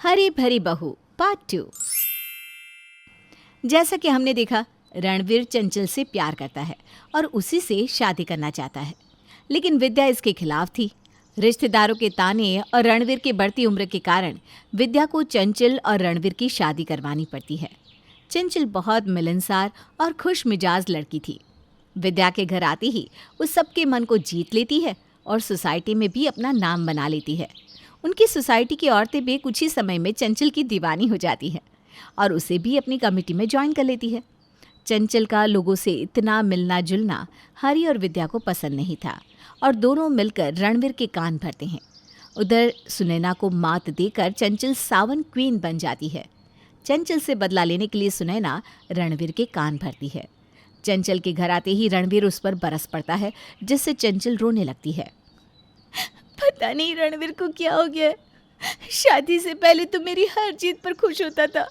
हरी भरी बहू पार्ट 2। जैसा कि हमने देखा, रणवीर चंचल से प्यार करता है और उसी से शादी करना चाहता है, लेकिन विद्या इसके खिलाफ थी। रिश्तेदारों के ताने और रणवीर की बढ़ती उम्र के कारण विद्या को चंचल और रणवीर की शादी करवानी पड़ती है। चंचल बहुत मिलनसार और खुश मिजाज लड़की थी। विद्या के घर आते ही वो सबके मन को जीत लेती है और सोसाइटी में भी अपना नाम बना लेती है। उनकी सोसाइटी की औरतें भी कुछ ही समय में चंचल की दीवानी हो जाती है और उसे भी अपनी कमेटी में ज्वाइन कर लेती है। चंचल का लोगों से इतना मिलना जुलना हरी और विद्या को पसंद नहीं था और दोनों मिलकर रणवीर के कान भरते हैं। उधर सुनैना को मात देकर चंचल सावन क्वीन बन जाती है। चंचल से बदला लेने के लिए सुनैना रणवीर के कान भरती है। चंचल के घर आते ही रणवीर उस पर बरस पड़ता है, जिससे चंचल रोने लगती है। पता नहीं रणवीर को क्या हो गया। शादी से पहले तो मेरी हर जीत पर खुश होता था,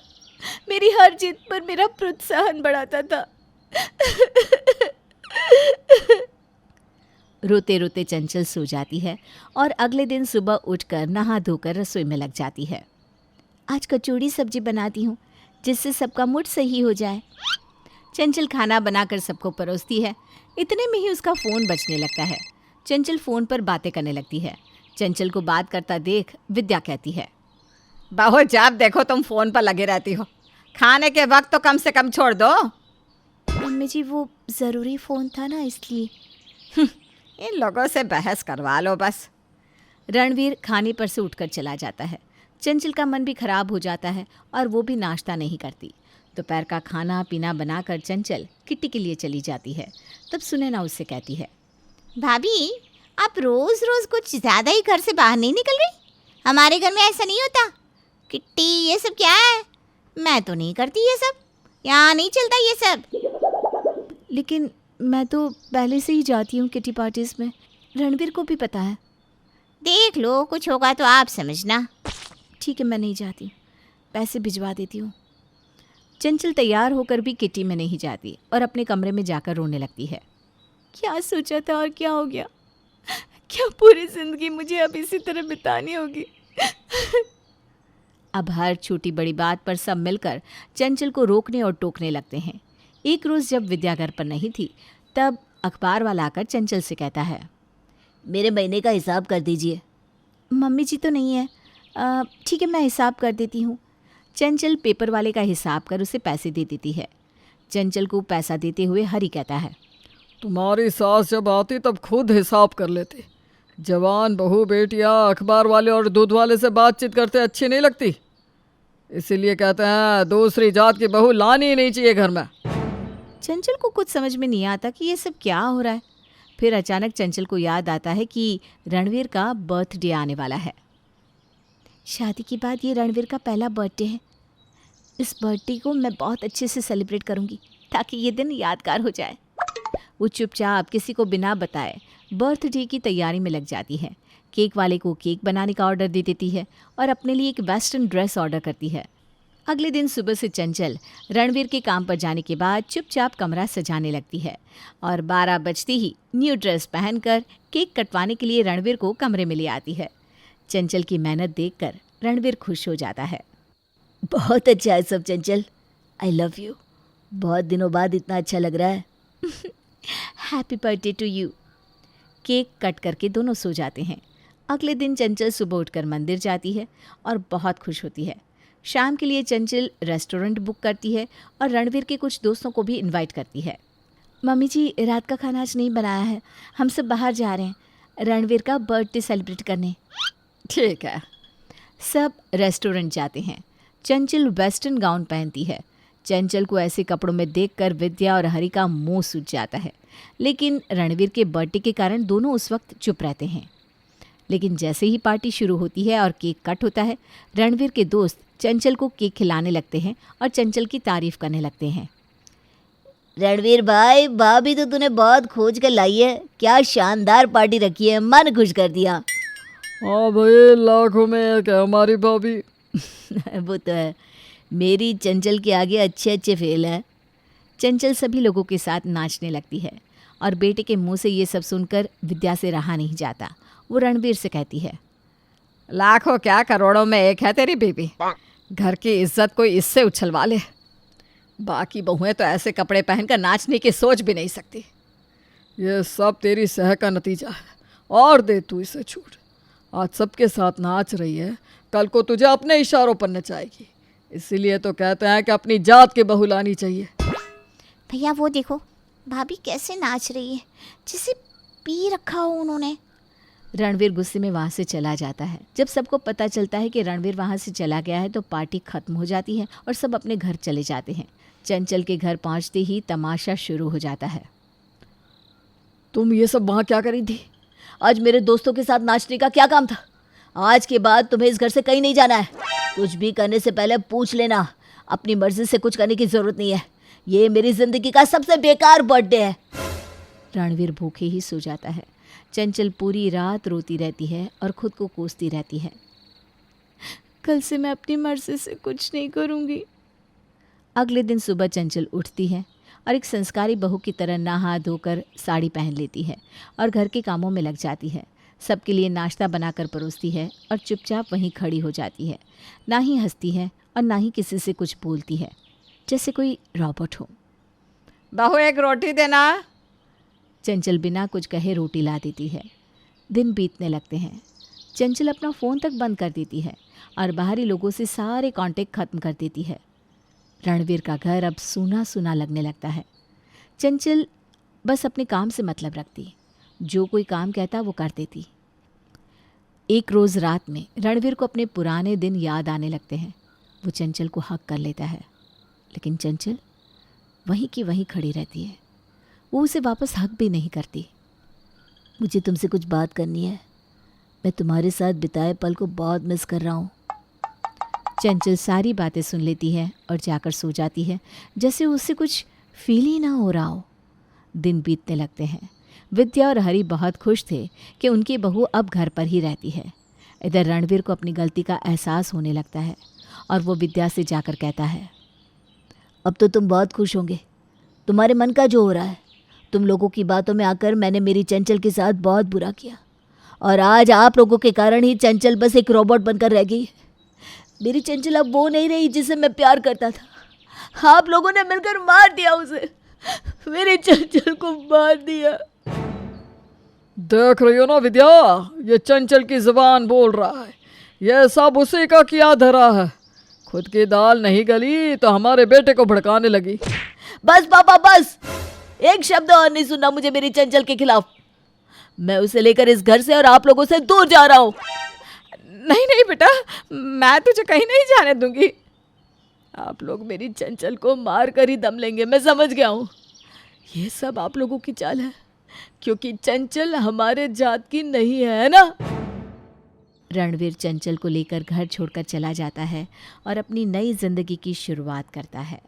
मेरी हर जीत पर मेरा प्रोत्साहन बढ़ाता था। रोते रोते चंचल सो जाती है और अगले दिन सुबह उठकर नहा धोकर रसोई में लग जाती है। आज कचौड़ी सब्जी बनाती हूँ, जिससे सबका मूड सही हो जाए। चंचल खाना बनाकर सबको परोसती है। इतने में ही उसका फ़ोन बजने लगता है। चंचल फ़ोन पर बातें करने लगती है। चंचल को बात करता देख विद्या कहती है, बहू जब देखो तुम फ़ोन पर लगे रहती हो, खाने के वक्त तो कम से कम छोड़ दो। मम्मी जी, वो ज़रूरी फ़ोन था ना, इसलिए। इन लोगों से बहस करवा लो बस। रणवीर खाने पर से उठकर चला जाता है। चंचल का मन भी खराब हो जाता है और वो भी नाश्ता नहीं करती। दोपहर का खाना पीना बनाकर चंचल किट्टी के लिए चली जाती है। तब सुनैना उससे कहती है, भाभी, आप रोज़ रोज़ कुछ ज़्यादा ही घर से बाहर नहीं निकल रही? हमारे घर में ऐसा नहीं होता। किट्टी ये सब क्या है? मैं तो नहीं करती ये सब, यहाँ नहीं चलता ये सब। लेकिन मैं तो पहले से ही जाती हूँ किटी पार्टीज़ में, रणवीर को भी पता है। देख लो, कुछ होगा तो आप समझना। ठीक है, मैं नहीं जाती, पैसे भिजवा देती हूँ। चंचल तैयार होकर भी किटी में नहीं जाती और अपने कमरे में जाकर रोने लगती है। क्या सोचा था और क्या हो गया? क्या पूरी जिंदगी मुझे अब इसी तरह बितानी होगी? अब हर छोटी बड़ी बात पर सब मिलकर चंचल को रोकने और टोकने लगते हैं। एक रोज़ जब विद्या घर पर नहीं थी, तब अखबार वाला आकर चंचल से कहता है, मेरे महीने का हिसाब कर दीजिए। मम्मी जी तो नहीं है। ठीक है, मैं हिसाब कर देती हूँ। चंचल पेपर वाले का हिसाब कर उसे पैसे दे देती है। चंचल को पैसा देते हुए हरी कहता है, तुम्हारी सास जब आती तब खुद हिसाब कर लेती। जवान बहू बेटियां अखबार वाले और दूध वाले से बातचीत करते अच्छी नहीं लगती, इसीलिए कहते हैं दूसरी जात की बहू लानी ही नहीं चाहिए घर में। चंचल को कुछ समझ में नहीं आता कि ये सब क्या हो रहा है। फिर अचानक चंचल को याद आता है कि रणवीर का बर्थडे आने वाला है। शादी के बाद ये रणवीर का पहला बर्थडे है। इस बर्थडे को मैं बहुत अच्छे से सेलिब्रेट करूँगी ताकि ये दिन यादगार हो जाए। वो चुपचाप किसी को बिना बताए बर्थडे की तैयारी में लग जाती है। केक वाले को केक बनाने का ऑर्डर दे देती है और अपने लिए एक वेस्टर्न ड्रेस ऑर्डर करती है। अगले दिन सुबह से चंचल रणवीर के काम पर जाने के बाद चुपचाप कमरा सजाने लगती है और 12 बजते ही न्यू ड्रेस पहनकर केक कटवाने के लिए रणवीर को कमरे में ले आती है। चंचल की मेहनत देखकर रणवीर खुश हो जाता है। बहुत अच्छा है सब चंचल, आई लव यू। बहुत दिनों बाद इतना अच्छा लग रहा है। Happy birthday to you. Cake cut करके दोनों सो जाते हैं। अगले दिन चंचल सुबह उठकर मंदिर जाती है और बहुत खुश होती है। शाम के लिए चंचल रेस्टोरेंट बुक करती है और रणवीर के कुछ दोस्तों को भी इनवाइट करती है। मम्मी जी, रात का खाना आज नहीं बनाया है, हम सब बाहर जा रहे हैं रणवीर का बर्थडे सेलिब्रेट करने। ठीक है। सब रेस्टोरेंट जाते हैं। चंचल वेस्टर्न गाउन पहनती है। चंचल को ऐसे कपड़ों में देखकर विद्या और हरी का मुंह सूज जाता है, लेकिन रणवीर के बर्थडे के कारण दोनों उस वक्त चुप रहते हैं। लेकिन जैसे ही पार्टी शुरू होती है और केक कट होता है, रणवीर के दोस्त चंचल को केक खिलाने लगते हैं और चंचल की तारीफ करने लगते हैं। रणवीर भाई, भाभी तो तूने बहुत खोज कर लाई है। क्या शानदार पार्टी रखी है, मन खुश कर दिया। हाँ भाई, लाखों में एक है हमारी भाभी। वो तो है, मेरी चंचल के आगे अच्छे अच्छे फेल हैं। चंचल सभी लोगों के साथ नाचने लगती है और बेटे के मुंह से ये सब सुनकर विद्या से रहा नहीं जाता। वो रणवीर से कहती है, लाखों क्या करोड़ों में एक है तेरी बीबी। घर की इज्जत कोई इससे उछलवा ले। बाकी बहुएं तो ऐसे कपड़े पहनकर नाचने की सोच भी नहीं सकती। ये सब तेरी सह का नतीजा है। और दे तू इसे छूट। आज सबके साथ नाच रही है, कल को तुझे अपने इशारों पर नचाएगी। इसीलिए तो कहते हैं कि अपनी जात की बहू लानी चाहिए। भैया वो देखो, भाभी कैसे नाच रही है, जैसे पी रखा हो उन्होंने। रणवीर गुस्से में वहाँ से चला जाता है। जब सबको पता चलता है कि रणवीर वहाँ से चला गया है तो पार्टी खत्म हो जाती है और सब अपने घर चले जाते हैं। चंचल के घर पहुँचते ही तमाशा शुरू हो जाता है। तुम ये सब वहाँ क्या करी थी? आज मेरे दोस्तों के साथ नाचने का क्या काम था? आज के बाद तुम्हें इस घर से कहीं नहीं जाना है। कुछ भी करने से पहले पूछ लेना। अपनी मर्जी से कुछ करने की जरूरत नहीं है। ये मेरी जिंदगी का सबसे बेकार बर्थडे है। रणवीर भूखे ही सो जाता है। चंचल पूरी रात रोती रहती है और खुद को कोसती रहती है। कल से मैं अपनी मर्जी से कुछ नहीं करूँगी। अगले दिन सुबह चंचल उठती है और एक संस्कारी बहू की तरह नहा धोकर साड़ी पहन लेती है और घर के कामों में लग जाती है। सबके लिए नाश्ता बनाकर परोसती है और चुपचाप वहीं खड़ी हो जाती है। ना ही हंसती है और ना ही किसी से कुछ बोलती है, जैसे कोई रॉबोट हो। बहू एक रोटी देना। चंचल बिना कुछ कहे रोटी ला देती है। दिन बीतने लगते हैं। चंचल अपना फ़ोन तक बंद कर देती है और बाहरी लोगों से सारे कांटेक्ट ख़त्म कर देती है। रणवीर का घर अब सूना सूना लगने लगता है। चंचल बस अपने काम से मतलब रखती, जो कोई काम कहता वो कर देती। एक रोज़ रात में रणवीर को अपने पुराने दिन याद आने लगते हैं। वो चंचल को हक कर लेता है, लेकिन चंचल वहीं की वहीं खड़ी रहती है। वो उसे वापस हक भी नहीं करती। मुझे तुमसे कुछ बात करनी है। मैं तुम्हारे साथ बिताए पल को बहुत मिस कर रहा हूँ। चंचल सारी बातें सुन लेती है और जाकर सो जाती है, जैसे उससे कुछ फील ही ना हो रहा हो। दिन बीतने लगते हैं। विद्या और हरी बहुत खुश थे कि उनकी बहू अब घर पर ही रहती है। इधर रणवीर को अपनी गलती का एहसास होने लगता है और वो विद्या से जाकर कहता है, अब तो तुम बहुत खुश होंगे। तुम्हारे मन का जो हो रहा है। तुम लोगों की बातों में आकर मैंने मेरी चंचल के साथ बहुत बुरा किया और आज आप लोगों के कारण ही चंचल बस एक रोबोट बनकर रह गई। मेरी चंचल अब वो नहीं रही जिसे मैं प्यार करता था। आप लोगों ने मिलकर मार दिया उसे। मेरी चंचल को मार दिया। देख रही हो ना विद्या, ये चंचल की जुबान बोल रहा है। ये सब उसी का किया धरा है। खुद की दाल नहीं गली तो हमारे बेटे को भड़काने लगी। बस पापा बस। एक शब्द और नहीं सुनना मुझे मेरी चंचल के खिलाफ। मैं उसे लेकर इस घर से और आप लोगों से दूर जा रहा हूँ। नहीं नहीं बेटा, मैं तुझे कहीं नहीं जाने दूंगी। आप लोग मेरी चंचल को मार कर ही दम लेंगे, मैं समझ गया हूँ। ये सब आप लोगों की चाल है, क्योंकि चंचल हमारे जात की नहीं है ना। रणवीर चंचल को लेकर घर छोड़कर चला जाता है और अपनी नई जिंदगी की शुरुआत करता है।